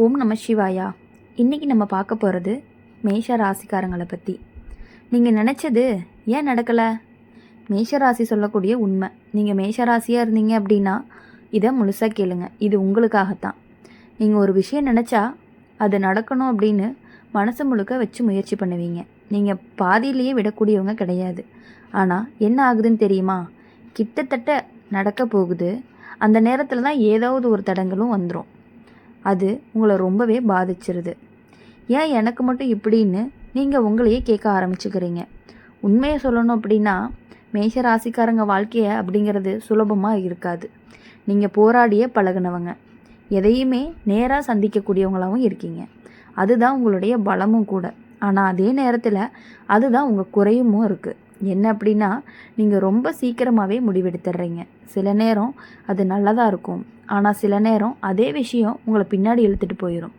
ஓம் நம சிவாயா. இன்றைக்கி நம்ம பார்க்க போகிறது மேஷ ராசிக்காரங்களை பற்றி. நீங்கள் நினச்சது ஏன் நடக்கலை? மேஷராசி சொல்லக்கூடிய உண்மை. நீங்கள் மேஷராசியாக இருந்தீங்க அப்படின்னா இதை முழுசாக கேளுங்க. இது உங்களுக்காகத்தான். நீங்கள் ஒரு விஷயம் நினச்சா அது நடக்கணும் அப்படின்னு மனசு முழுக்க வச்சு முயற்சி பண்ணுவீங்க. நீங்கள் பாதியிலேயே விடக்கூடியவங்க கிடையாது. ஆனால் என்ன ஆகுதுன்னு தெரியுமா? கிட்டத்தட்ட நடக்க போகுது. அந்த நேரத்தில் தான் ஏதாவது ஒரு தடங்களும் வந்துடும். அது உங்களை ரொம்பவே பாதிச்சிருது. ஏன் எனக்கு மட்டும் இப்படின்னு நீங்கள் உங்களையே கேட்க ஆரம்பிச்சுக்கிறீங்க. உண்மையை சொல்லணும் அப்படின்னா மேஷ ராசிக்காரங்க வாழ்க்கையை அப்படிங்கிறது சுலபமாக இருக்காது. நீங்கள் போராடியே பழகினவங்க, எதையுமே நேராக சந்திக்கக்கூடியவங்களாகவும் இருக்கீங்க. அதுதான் உங்களுடைய பலமும் கூட. ஆனால் அதே நேரத்தில் அதுதான் உங்கள் குறையுமும் இருக்குது. என்ன அப்படின்னா நீங்கள் ரொம்ப சீக்கிரமாகவே முடிவெடுத்துடுறீங்க. சில நேரம் அது நல்லதாக இருக்கும், ஆனால் சில நேரம் அதே விஷயம் உங்களை பின்னாடி இழுத்துட்டு போயிடும்.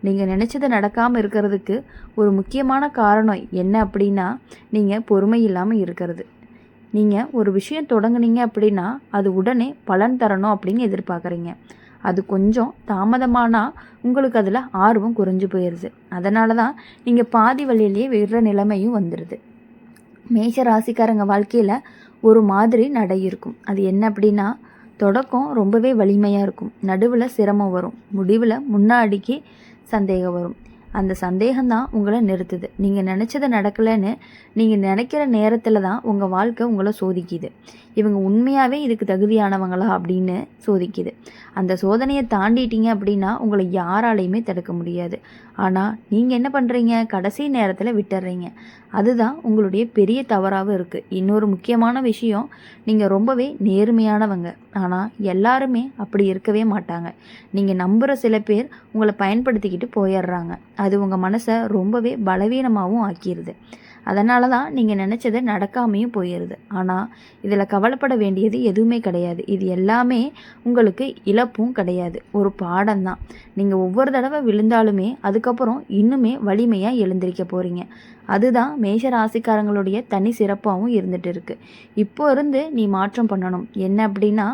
நீங்கள் நினச்சது நடக்காமல் இருக்கிறதுக்கு ஒரு முக்கியமான காரணம் என்ன அப்படின்னா நீங்கள் பொறுமை இல்லாமல் இருக்கிறது. நீங்கள் ஒரு விஷயம் தொடங்குனீங்க அப்படின்னா அது உடனே பலன் தரணும் அப்படின்னு எதிர்பார்க்குறீங்க. அது கொஞ்சம் தாமதமானால் உங்களுக்கு அதில் ஆர்வம் குறைஞ்சி போயிடுது. அதனால தான் நீங்கள் பாதி வழியிலேயே விடுற நிலைமையும் வந்துடுது. மேஷ ராசிக்காரங்க வாழ்க்கையில் ஒரு மாதிரி நடை இருக்கும். அது என்ன அப்படின்னா தொடக்கம் ரொம்பவே வலிமையாக இருக்கும், நடுவில் சிரமம் வரும், முடிவில் முன்னாடிக்கு சந்தேகம் வரும். அந்த சந்தேகம்தான் உங்களை நிறுத்துது. நீங்கள் நினச்சது நடக்கலைன்னு நீங்கள் நினைக்கிற நேரத்தில் தான் உங்கள் வாழ்க்கை உங்களை சோதிக்குது. இவங்க உண்மையாகவே இதுக்கு தகுதியானவங்களா அப்படின்னு சோதிக்குது. அந்த சோதனையை தாண்டிட்டீங்க அப்படின்னா உங்களை யாராலையுமே தடுக்க முடியாது. ஆனால் நீங்கள் என்ன பண்ணுறீங்க? கடைசி நேரத்தில் விட்டுறீங்க. அதுதான் உங்களுடைய பெரிய தவறாகவும் இருக்குது. இன்னொரு முக்கியமான விஷயம், நீங்கள் ரொம்பவே நேர்மையானவங்க. ஆனால் எல்லாருமே அப்படி இருக்கவே மாட்டாங்க. நீங்கள் நம்புகிற சில பேர் உங்களை பயன்படுத்திக்கிட்டு போயிடுறாங்க. அது உங்கள் மனசை ரொம்பவே பலவீனமாகவும் ஆக்கிடுது. அதனால தான் நீங்கள் நினச்சதை நடக்காமையும் போயிடுது. ஆனால் இதில் கவலைப்பட வேண்டியது எதுவுமே கிடையாது. இது எல்லாமே உங்களுக்கு இழப்பும் கிடையாது, ஒரு பாடம்தான். நீங்கள் ஒவ்வொரு தடவை விழுந்தாலுமே அதுக்கப்புறம் இன்னுமே வலிமையாக எழுந்திருக்க போகிறீங்க. அதுதான் மேஷ ராசிக்காரங்களுடைய தனி சிறப்பாகவும் இருந்துகிட்டு இருக்குது. இப்போ இருந்து நீ மாற்றம் பண்ணணும். என்ன அப்படின்னா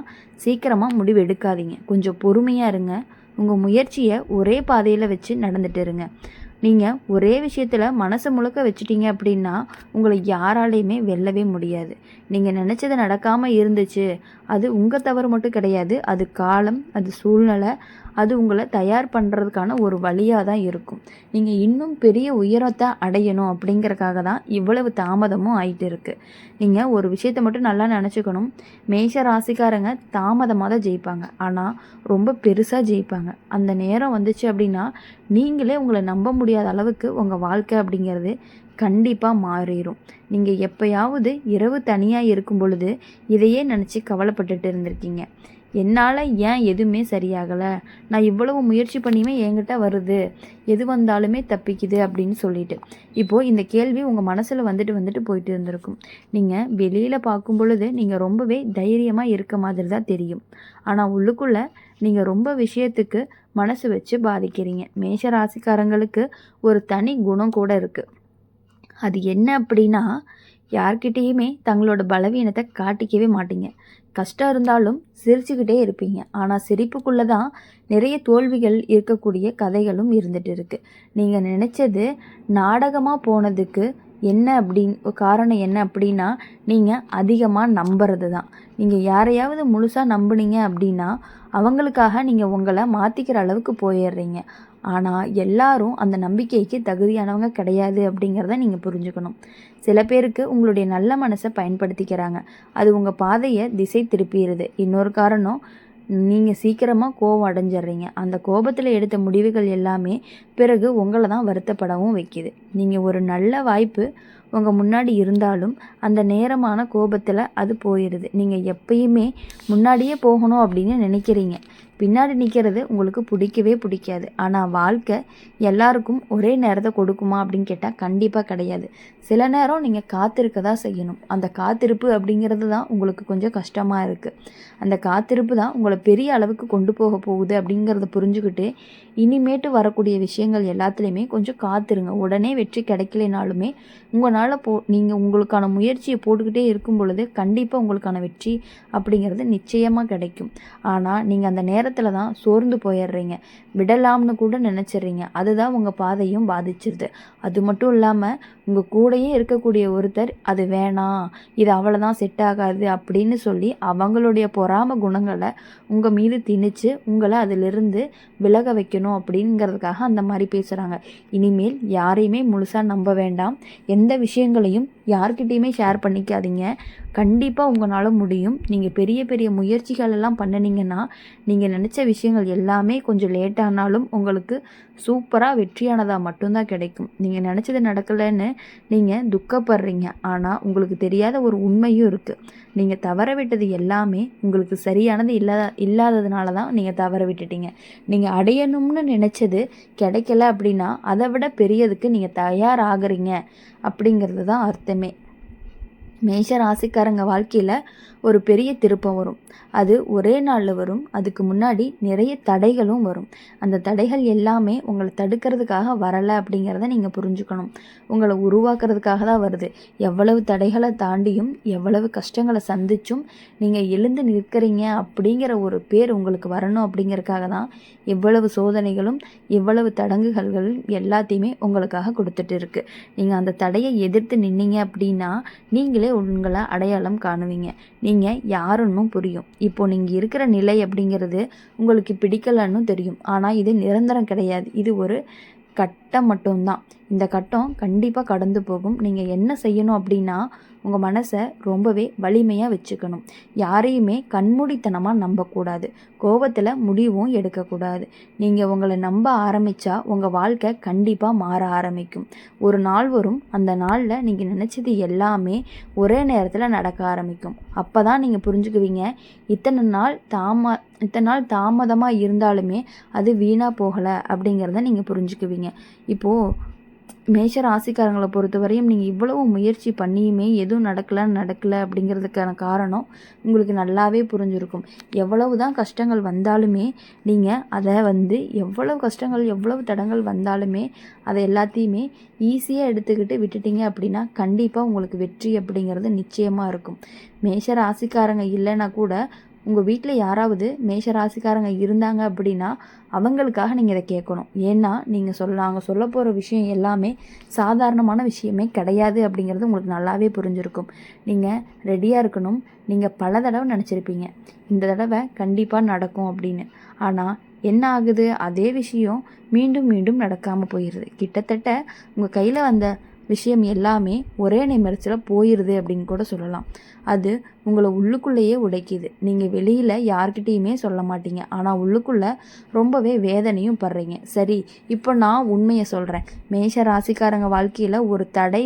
சீக்கிரமாக முடிவு எடுக்காதீங்க, கொஞ்சம் பொறுமையாக இருங்க. உங்கள் முயற்சியை ஒரே பாதையில் வச்சு நடந்துட்டு இருங்க. நீங்கள் ஒரே விஷயத்தில் மனசை முழுக்க வச்சுட்டீங்க அப்படின்னா உங்களை யாராலையுமே வெல்லவே முடியாது. நீங்கள் நினச்சது நடக்காமல் இருந்துச்சு, அது உங்கள் தவறு மட்டும் கிடையாது. அது காலம், அது சூழ்நிலை, அது உங்களை தயார் பண்ணுறதுக்கான ஒரு வழியாக தான் இருக்கும். நீங்கள் இன்னும் பெரிய உயரத்தை அடையணும் அப்படிங்கிறக்காக தான் இவ்வளவு தாமதமும் ஆகிட்டு இருக்குது. நீங்கள் ஒரு விஷயத்தை மட்டும் நல்லா நினச்சிக்கணும். மேஷ ராசிக்காரங்க தாமதமாக தான் ஜெயிப்பாங்க, ஆனால் ரொம்ப பெருசாக ஜெயிப்பாங்க. அந்த நேரம் வந்துச்சு அப்படின்னா நீங்களே உங்களை நம்ப முடியாத அளவுக்கு உங்கள் வாழ்க்கை அப்படிங்கிறது கண்டிப்பாக மாறிடும். நீங்கள் எப்போயாவது இரவு தனியாக இருக்கும் பொழுது இதையே நினச்சி கவலைப்பட்டுட்டு இருந்திருக்கீங்க. என்னால் ஏன் எதுவுமே சரியாகலை, நான் இவ்வளவு முயற்சி பண்ணியுமே என்கிட்ட வருது, எது வந்தாலுமே தப்பிக்குது அப்படின்னு சொல்லிட்டு இப்போது இந்த கேள்வி உங்கள் மனசில் வந்துட்டு போயிட்டு இருந்திருக்கும். நீங்கள் வெளியில் பார்க்கும் பொழுது நீங்கள் ரொம்பவே தைரியமாக இருக்க மாதிரி தான் தெரியும். ஆனால் உள்ளுக்குள்ளே நீங்கள் ரொம்ப விஷயத்துக்கு மனசு வச்சு பாதிக்கிறீங்க. மேஷ ராசிக்காரங்களுக்கு ஒரு தனி குணம் கூட இருக்குது. அது என்ன அப்படின்னா யார்கிட்டேயுமே தங்களோட பலவீனத்தை காட்டிக்கவே மாட்டீங்க. கஷ்டம் இருந்தாலும் சிரிச்சுக்கிட்டே இருப்பீங்க. ஆனால் சிரிப்புக்குள்ளே தான் நிறைய தோல்விகள் இருக்கக்கூடிய கதைகளும் இருந்துகிட்டு இருக்குது. நீங்கள் நினச்சது நாடகமாக போனதுக்கு என்ன அப்படின்னு காரணம் என்ன அப்படின்னா நீங்கள் அதிகமாக நம்புறது தான். நீங்கள் யாரையாவது முழுசாக நம்புனீங்க அப்படின்னா அவங்களுக்காக நீங்கள் உங்களை மாற்றிக்கிற அளவுக்கு போயிடுறீங்க. ஆனால் எல்லாரும் அந்த நம்பிக்கைக்கு தகுதியானவங்க கிடையாது அப்படிங்கிறத நீங்கள் புரிஞ்சுக்கணும். சில பேருக்கு உங்களுடைய நல்ல மனசை பயன்படுத்திக்கிறாங்க, அது உங்கள் பாதையை திசை திருப்பிடுது. இன்னொரு காரணம், நீங்கள் சீக்கிரமாக கோபம் அடைஞ்சிட்றீங்க. அந்த கோபத்தில் எடுத்த முடிவுகள் எல்லாமே பிறகு உங்களை தான் வருத்தப்படவும் வைக்கிது. நீங்கள் ஒரு நல்ல வாய்ப்பு உங்கள் முன்னாடி இருந்தாலும் அந்த நேரமான கோபத்தில் அது போயிடுது. நீங்கள் எப்பயுமே முன்னாடியே போகணும் அப்படின்னு நினைக்கிறீங்க, பின்னாடி நிற்கிறது உங்களுக்கு பிடிக்கவே பிடிக்காது. ஆனால் வாழ்க்கை எல்லாருக்கும் ஒரே நேரத்தை கொடுக்குமா அப்படின்னு கேட்டால் கண்டிப்பாக கிடையாது. சில நேரம் நீங்கள் காத்திருக்க தான் செய்யணும். அந்த காத்திருப்பு அப்படிங்கிறது தான் உங்களுக்கு கொஞ்சம் கஷ்டமாக இருக்குது. அந்த காத்திருப்பு தான் உங்களை பெரிய அளவுக்கு கொண்டு போக போகுது அப்படிங்கிறத புரிஞ்சுக்கிட்டு இனிமேட்டு வரக்கூடிய விஷயங்கள் எல்லாத்துலேயுமே கொஞ்சம் காத்திருங்க. உடனே வெற்றி கிடைக்கலைனாலுமே உங்களால் நீங்கள் உங்களுக்கான முயற்சியை போட்டுக்கிட்டே இருக்கும் பொழுது கண்டிப்பாக உங்களுக்கான வெற்றி அப்படிங்கிறது நிச்சயமாக கிடைக்கும். ஆனால் நீங்கள் அந்த நேரத்தில் தான் சோர்ந்து போயிடுறீங்க, விடலாம்னு கூட நினச்சிட்றீங்க. அதுதான் உங்கள் பாதையும் பாதிச்சிருது. அது மட்டும் இல்லாமல் உங்கள் கூடயே இருக்கக்கூடிய ஒருத்தர் அது வேணாம், இது அவ்வளோதான், செட் ஆகாது அப்படின்னு சொல்லி அவங்களுடைய பொறாம குணங்களை உங்கள் மீது திணிச்சு உங்களை அதிலிருந்து விலக வைக்கணும் அப்படிங்கிறதுக்காக அந்த மாதிரி பேசுகிறாங்க. இனிமேல் யாரையுமே முழுசாக நம்ப வேண்டாம். எந்த விஷயங்களையும் யார்கிட்டையுமே ஷேர் பண்ணிக்காதீங்க. கண்டிப்பாக உங்களால் முடியும். நீங்கள் பெரிய பெரிய முயற்சிகள் எல்லாம் பண்ணினீங்கன்னா நீங்கள் நினச்ச விஷயங்கள் எல்லாமே கொஞ்சம் லேட்டானாலும் உங்களுக்கு சூப்பராக வெற்றியானதாக மட்டும்தான் கிடைக்கும். நீங்கள் நினச்சது நடக்கலைன்னு நீங்கள் துக்கப்படுறீங்க, ஆனால் உங்களுக்கு தெரியாத ஒரு உண்மையும் இருக்குது. நீங்கள் தவற விட்டது எல்லாமே உங்களுக்கு சரியானது இல்லாததுனால தான் நீங்கள் தவற விட்டுட்டீங்க. நீங்கள் அடையணும்னு நினச்சது கிடைக்கல அப்படின்னா அதை விட பெரியதுக்கு நீங்கள் தயாராகிறீங்க அப்படிங்கிறது தான் அர்த்தமே. மேஷ ராசிக்காரங்க வாழ்க்கையில் ஒரு பெரிய திருப்பம் வரும். அது ஒரே நாளில் வரும். அதுக்கு முன்னாடி நிறைய தடைகளும் வரும். அந்த தடைகள் எல்லாமே உங்களை தடுக்கிறதுக்காக வரலை அப்படிங்கிறத நீங்கள் புரிஞ்சுக்கணும். உங்களை உருவாக்குறதுக்காக தான் வருது. எவ்வளவு தடைகளை தாண்டியும் எவ்வளவு கஷ்டங்களை சந்திச்சும் நீங்கள் எழுந்து நிற்கிறீங்க அப்படிங்கிற ஒரு பேர் உங்களுக்கு வரணும் அப்படிங்கிறதுக்காக தான் எவ்வளவு சோதனைகளும் எவ்வளவு தடங்குகள் எல்லாத்தையுமே உங்களுக்காக கொடுத்துட்டு இருக்கு. நீங்கள் அந்த தடையை எதிர்த்து நின்னீங்க அப்படின்னா நீங்களே உங்களை அடையாளம் காணுவீங்க. நீங்கள் யாருன்னு புரியும். இப்போது நீங்கள் இருக்கிற நிலை அப்படிங்கிறது உங்களுக்கு பிடிக்கலன்னு தெரியும். ஆனால் இது நிரந்தரம் கிடையாது. இது ஒரு கட்டம் மட்டும்தான். இந்த கட்டம் கண்டிப்பாக கடந்து போகும். நீங்கள் என்ன செய்யணும் அப்படின்னா உங்கள் மனசை ரொம்பவே வலிமையாக வச்சுக்கணும். யாரையுமே கண்மூடித்தனமாக நம்பக்கூடாது. கோபத்தில் முடிவும் எடுக்கக்கூடாது. நீங்கள் உங்களை நம்ப ஆரம்பித்தா உங்கள் வாழ்க்கை கண்டிப்பாக மாற ஆரம்பிக்கும். ஒரு நாள் வரும், அந்த நாளில் நீங்கள் நினச்சது எல்லாமே ஒரே நேரத்தில் நடக்க ஆரம்பிக்கும். அப்போ தான் நீங்கள் புரிஞ்சுக்குவீங்க, இத்தனை நாள் தாமதமாக இருந்தாலுமே அது வீணாக போகலை அப்படிங்கிறத நீங்கள் புரிஞ்சுக்குவீங்க. இப்போது மேஷ ராசிக்காரங்களை பொறுத்தவரையும் நீங்கள் இவ்வளவு முயற்சி பண்ணியுமே எதுவும் நடக்கலை அப்படிங்கிறதுக்கான காரணம் உங்களுக்கு நல்லாவே புரிஞ்சிருக்கும். எவ்வளவு தான் கஷ்டங்கள் வந்தாலுமே நீங்கள் அதை எவ்வளவு கஷ்டங்கள் எவ்வளவு தடங்கள் வந்தாலுமே அதை எல்லாத்தையுமே ஈஸியாக எடுத்துக்கிட்டு விட்டுட்டீங்க அப்படின்னா கண்டிப்பாக உங்களுக்கு வெற்றி அப்படிங்கிறது நிச்சயமாக இருக்கும். மேஷ ராசிக்காரங்க இல்லைன்னா கூட உங்கள் வீட்டில் யாராவது மேஷ ராசிக்காரங்க இருந்தாங்க அப்படின்னா அவங்களுக்காக நீங்கள் இதை கேட்கணும். ஏன்னா நாங்கள் சொல்ல போகிற விஷயம் எல்லாமே சாதாரணமான விஷயமே கிடையாது அப்படிங்கிறது உங்களுக்கு நல்லாவே புரிஞ்சிருக்கும். நீங்கள் ரெடியாக இருக்கணும். நீங்கள் பல தடவை நினச்சிருப்பீங்க இந்த தடவை கண்டிப்பாக நடக்கும் அப்படின்னு. ஆனால் என்ன ஆகுது, அதே விஷயம் மீண்டும் மீண்டும் நடக்காமல் போயிடுது. கிட்டத்தட்ட உங்கள் கையில் வந்த விஷயம் எல்லாமே ஒரே நிமிடத்தில் போயிடுது அப்படின்னு கூட சொல்லலாம். அது உங்களை உள்ளுக்குள்ளேயே உடைக்குது. நீங்கள் வெளியில் யார்கிட்டையுமே சொல்ல மாட்டீங்க, ஆனால் உள்ளுக்குள்ளே ரொம்பவே வேதனையும் படுறீங்க. சரி, இப்போ நான் உண்மையை சொல்கிறேன். மேஷ ராசிக்காரங்க வாழ்க்கையில் ஒரு தடை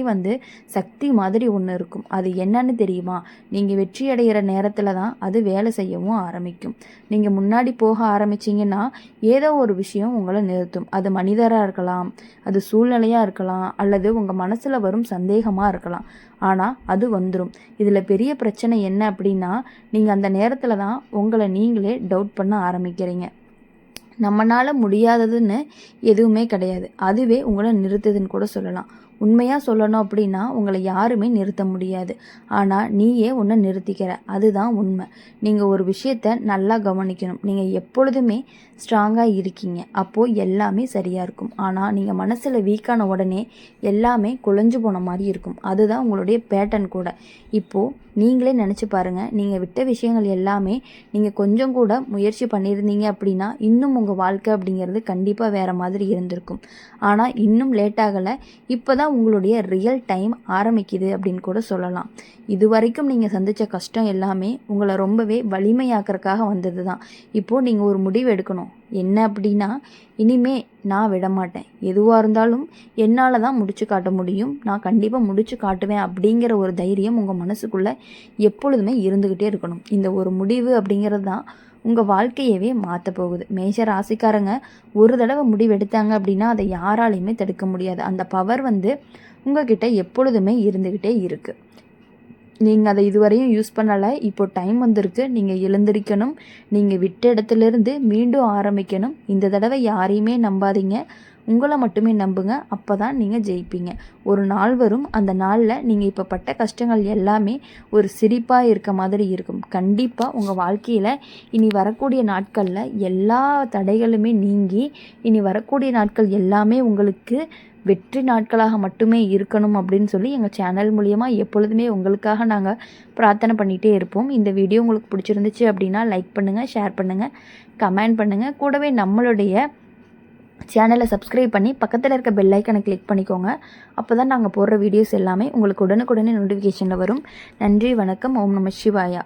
சக்தி மாதிரி ஒன்று இருக்கும். அது என்னன்னு தெரியுமா? நீங்கள் வெற்றி அடைகிற நேரத்தில் தான் அது வேலை செய்யவும் ஆரம்பிக்கும். நீங்கள் முன்னாடி போக ஆரம்பிச்சிங்கன்னா ஏதோ ஒரு விஷயம் உங்களை நிறுத்தும். அது மனிதராக இருக்கலாம், அது சூழ்நிலையாக இருக்கலாம், அல்லது உங்கள் மனசில் வரும் சந்தேகமாக இருக்கலாம். ஆனால் அது வந்துடும். இதில் பெரிய பிரச்சனை என்ன அப்படின்னா நீங்கள் அந்த நேரத்தில் தான் உங்களை நீங்களே டவுட் பண்ண ஆரம்பிக்கிறீங்க. நம்மளால் முடியாததுன்னு எதுவுமே கிடையாது. அதுவே உங்களை நிறுத்துதுன்னு கூட சொல்லலாம். உண்மையாக சொல்லணும் அப்படின்னா உங்களை யாருமே நிறுத்த முடியாது. ஆனால் நீயே ஒன்று நிறுத்திக்கிற, அதுதான் உண்மை. நீங்கள் ஒரு விஷயத்தை நல்லா கவனிக்கணும். நீங்கள் எப்பொழுதுமே ஸ்ட்ராங்காக இருக்கீங்க, அப்போது எல்லாமே சரியாக இருக்கும். ஆனால் நீங்கள் மனசில் வீக்கான உடனே எல்லாமே குலைஞ்சு போன மாதிரி இருக்கும். அதுதான் உங்களுடைய பேட்டர்ன் கூட. இப்போது நீங்களே நினச்சி பாருங்கள், நீங்கள் விட்ட விஷயங்கள் எல்லாமே நீங்கள் கொஞ்சம் கூட முயற்சி பண்ணியிருந்தீங்க அப்படின்னா இன்னும் உங்கள் வாழ்க்கை அப்படிங்கிறது கண்டிப்பாக வேறு மாதிரி இருந்திருக்கும். ஆனால் இன்னும் லேட் ஆகலை. இப்போ தான் உங்களுடைய ரியல் டைம் ஆரம்பிக்குது அப்படின்னு கூட சொல்லலாம். இது வரைக்கும் நீங்கள் சந்தித்த கஷ்டம் எல்லாமே உங்களை ரொம்பவே வலிமையாக்கிறதுக்காக வந்தது தான். இப்போது நீங்கள் ஒரு முடிவு எடுக்கணும். என்ன அப்படின்னா, இனிமே நான் விட மாட்டேன். எதுவாக இருந்தாலும் என்னால் தான் முடிச்சு காட்ட முடியும், நான் கண்டிப்பாக முடிச்சு காட்டுவேன் அப்படிங்கிற ஒரு தைரியம் உங்கள் மனசுக்குள்ளே எப்பொழுதுமே இருந்துக்கிட்டே இருக்கணும். இந்த ஒரு முடிவு அப்படிங்கிறது தான் உங்கள் வாழ்க்கையவே மாற்ற போகுது. மேஷ ராசிக்காரங்க ஒரு தடவை முடிவு எடுத்தாங்க அப்படின்னா அதை யாராலையுமே தடுக்க முடியாது. அந்த பவர் உங்ககிட்ட எப்பொழுதுமே இருந்துக்கிட்டே இருக்குது. நீங்கள் அதை இதுவரையும் யூஸ் பண்ணலை, இப்போ டைம் வந்திருக்கு, நீங்கள் எழுந்திரிக்கணும், நீங்கள் விட்ட இடத்துலேருந்து மீண்டும் ஆரம்பிக்கணும். இந்த தடவை யாரையுமே நம்பாதீங்க, உங்களை மட்டுமே நம்புங்க. அப்போ தான் நீங்கள் ஜெயிப்பீங்க. ஒரு நாள் வரும், அந்த நாளில் நீங்கள் இப்போ பட்ட கஷ்டங்கள் எல்லாமே ஒரு சிரிப்பாக இருக்க மாதிரி இருக்கும். கண்டிப்பாக உங்கள் வாழ்க்கையில் இனி வரக்கூடிய நாட்களில் எல்லா தடைகளுமே நீங்கி இனி வரக்கூடிய நாட்கள் எல்லாமே உங்களுக்கு வெற்றி நாட்களாக மட்டுமே இருக்கணும் அப்படின்னு சொல்லி எங்கள் சேனல் மூலிமா எப்பொழுதுமே உங்களுக்காக நாங்கள் பிரார்த்தனை பண்ணிகிட்டே இருப்போம். இந்த வீடியோ உங்களுக்கு பிடிச்சிருந்துச்சு அப்படின்னா லைக் பண்ணுங்கள், ஷேர் பண்ணுங்கள், கமெண்ட் பண்ணுங்கள். கூடவே நம்மளுடைய சேனலை சப்ஸ்கிரைப் பண்ணி பக்கத்தில் இருக்க பெல் ஐக்கனை கிளிக் பண்ணிக்கோங்க. அப்போ தான் நாங்கள் போடுற வீடியோஸ் எல்லாமே உங்களுக்கு உடனுக்குடனே நோட்டிஃபிகேஷனில் வரும். நன்றி, வணக்கம். ஓம் நம சிவாயா.